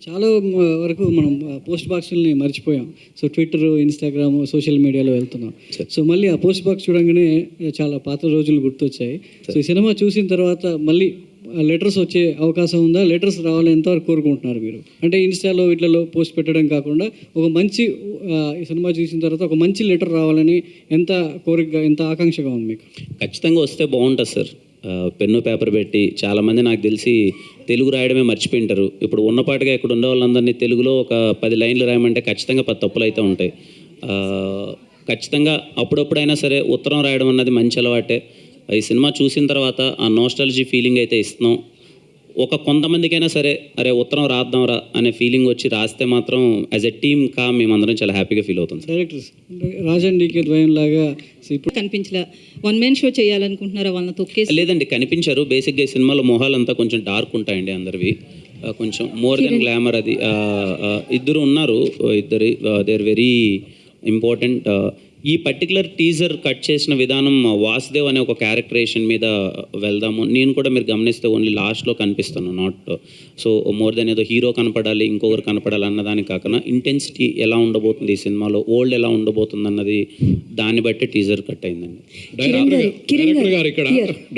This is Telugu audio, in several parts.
చాలా వరకు మనం పోస్ట్ బాక్స్‌లని మర్చిపోయాం. సో ట్విట్టర్, ఇన్‌స్టాగ్రామ్, సోషల్ మీడియాలో వెళ్తున్నాం. సో మళ్ళీ ఆ పోస్ట్ బాక్స్ చూడంగానే చాలా పాత రోజులు గుర్తొచ్చాయి. సో ఈ సినిమా చూసిన తర్వాత మళ్ళీ లెటర్స్ వచ్చే అవకాశం ఉందా? లెటర్స్ రావాలని ఎంతవరకు కోరుకుంటున్నారు మీరు? అంటే ఇన్‌స్టాలో వీటిలలో పోస్ట్ పెట్టడం కాకుండా ఒక మంచి ఈ సినిమా చూసిన తర్వాత ఒక మంచి లెటర్ రావాలని ఎంత కోరికగా, ఎంత ఆకాంక్షగా ఉంది మీకు? ఖచ్చితంగా వస్తే బాగుంటుంది సార్. పెన్ను పేపర్ పెట్టి చాలామంది నాకు తెలిసి తెలుగు రాయడమే మర్చిపోయింటారు. ఇప్పుడు ఉన్నపాటుగా ఇక్కడ ఉండే వాళ్ళందరినీ తెలుగులో ఒక 10 లైన్లు రాయమంటే ఖచ్చితంగా 10 తప్పులు అయితే ఉంటాయి. ఖచ్చితంగా అప్పుడప్పుడైనా సరే ఉత్తరం రాయడం అన్నది మంచి అలవాటే. ఈ సినిమా చూసిన తర్వాత ఆ నోస్టాలజీ ఫీలింగ్ అయితే ఇస్తున్నాం. కొంతమందికైనా సరే అరే ఉత్తరం రాద్దాంరా అనే ఫీలింగ్ వచ్చి రాస్తే మాత్రం యాజ్ ఎ టీమ్ మేమందరం చాలా హ్యాపీగా ఫీల్ అవుతాం. డైరెక్టర్స్ రాజన్ డీకే ద్వయం లాగా ఇప్పుడు కనిపించలే. 1 మ్యాన్ షో చేయాలనుకుంటున్నారా? వాళ్ళని తొక్కేసి లేదండి, కనిపించారు. బేసిక్గా ఈ సినిమాలో మొహాలంతా కొంచెం డార్క్ ఉంటాయండి అందరివి. కొంచెం మోర్ దెన్ గ్లామర్. అది ఇద్దరు ఉన్నారు, ఇద్దరు దే ఆర్ వెరీ ఇంపార్టెంట్. ఈ పర్టికులర్ టీజర్ కట్ చేసిన విధానం వాసుదేవ్ అనే ఒక క్యారెక్టరేషన్ మీద వెళ్దాము. నేను కూడా మీరు గమనిస్తే ఓన్లీ లాస్ట్లో కనిపిస్తాను, నాట్ సో మోర్ దెన్ ఏదో హీరో కనపడాలి ఇంకొకరు కనపడాలి అన్నదానికి కాకుండా ఇంటెన్సిటీ ఎలా ఉండబోతుంది ఈ సినిమాలో, ఓల్డ్ ఎలా ఉండబోతుంది అన్నది దాన్ని బట్టి టీజర్ కట్ అయిందండి.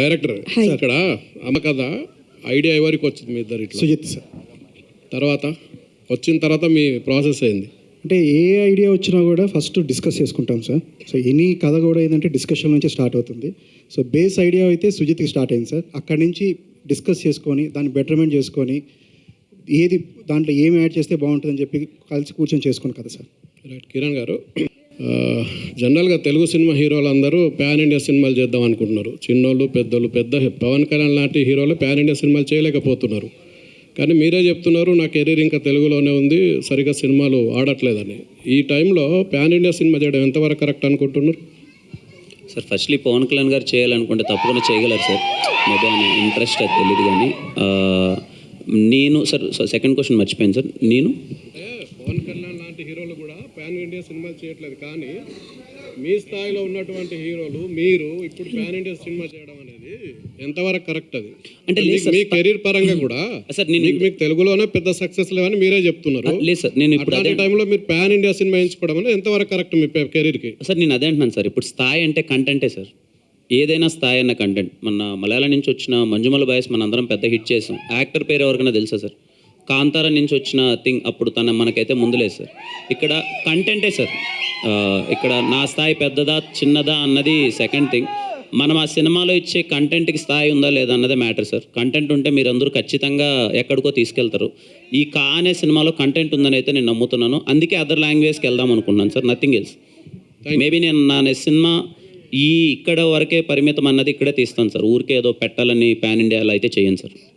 డైరెక్టర్ ఇక్కడ అమ్మ కథ ఐడియా ఎవరికి వచ్చింది? మీ ఇద్దరు సుజిత్ సార్. తర్వాత వచ్చిన తర్వాత మీ ప్రాసెస్ అయింది అంటే ఏ ఐడియా వచ్చినా కూడా ఫస్ట్ డిస్కస్ చేసుకుంటాం సార్. సో ఎనీ కథ కూడా ఏంటంటే డిస్కషన్ నుంచి స్టార్ట్ అవుతుంది. సో బేస్ ఐడియా అయితే సుజిత్కి స్టార్ట్ అయింది సార్. అక్కడి నుంచి డిస్కస్ చేసుకొని దాన్ని బెటర్మెంట్ చేసుకొని ఏది దాంట్లో ఏమి యాడ్ చేస్తే బాగుంటుందని చెప్పి కలిసి కూర్చొని చేసుకోండి కదా సార్. రైట్. కిరణ్ గారు, జనరల్గా తెలుగు సినిమా హీరోలందరూ ప్యాన్ ఇండియా సినిమాలు చేద్దాం అనుకుంటున్నారు. చిన్నోళ్ళు పెద్దోళ్ళు, పెద్ద పవన్ కళ్యాణ్ లాంటి హీరోలు ప్యాన్ ఇండియా సినిమాలు చేయలేకపోతున్నారు. కానీ మీరే చెప్తున్నారు నా కెరీర్ ఇంకా తెలుగులోనే ఉంది, సరిగా సినిమాలు ఆడట్లేదని. ఈ టైంలో ప్యాన్ ఇండియా సినిమా చేయడం ఎంతవరకు కరెక్ట్ అనుకుంటున్నారు సార్? ఫస్ట్లీ పవన్ కళ్యాణ్ గారు చేయాలనుకుంటే తప్పకుండా చేయగలరు సార్. మేబీ ఆయన ఇంట్రెస్ట్ అది తెలియదు కానీ నేను సార్ సెకండ్ క్వశ్చన్ మర్చిపోయాను సార్. నేను పవన్ కళ్యాణ్ లాంటి హీరోలు కూడా ప్యాన్ ఇండియా సినిమాలు చేయట్లేదు, కానీ మీ స్థాయిలో ఉన్నటువంటి హీరోలు మీరు ఇప్పుడు ప్యాన్ ఇండియా సినిమా చేయడం అనేది ఎంతవరకు కరెక్ట్? అది అంటే మీ కెరీర్ పరంగా కూడా సార్ మీకు తెలుగులోనే పెద్ద సక్సెస్ లేవని మీరే చెప్తున్నారు. లేదు సార్, నేను ఇప్పుడు అదే టైంలో మీరు ప్యాన్ ఇండియా సినిమా ఎంచుకోవడం అనేది ఎంతవరకు కరెక్ట్ మీ కెరీర్కి? సార్ నేను అదే అంటున్నాను సార్. ఇప్పుడు స్థాయి అంటే కంటెంటే సార్. ఏదైనా స్థాయి అన్న కంటెంట్. మన మలయాళం నుంచి వచ్చిన మంజుమల బాయ్స్ మనందరం పెద్ద హిట్ చేసాం. యాక్టర్ పేరు ఎవరికైనా తెలుసా సార్? కాంతార నుంచి వచ్చిన థింగ్ అప్పుడు మనకైతే ముందులేదు సార్. ఇక్కడ కంటెంటే సార్. ఇక్కడ నా స్థాయి పెద్దదా చిన్నదా అన్నది సెకండ్ థింగ్. మనం ఆ సినిమాలో ఇచ్చే కంటెంట్కి స్థాయి ఉందా లేదా అన్నదే మ్యాటర్ సార్. కంటెంట్ ఉంటే మీరందరూ ఖచ్చితంగా ఎక్కడికో తీసుకెళ్తారు. ఈ అనే సినిమాలో కంటెంట్ ఉందని అయితే నేను నమ్ముతున్నాను. అందుకే అదర్ లాంగ్వేజ్కి వెళ్దాం అనుకున్నాను సార్, నథింగ్ ఎల్స్. మేబీ నేను నా సినిమా ఇక్కడ వరకే పరిమితం అన్నది ఇక్కడే తీస్తాను సార్. ఊరికే ఏదో పెట్టాలని ప్యాన్ ఇండియాలో అయితే చేయను సార్.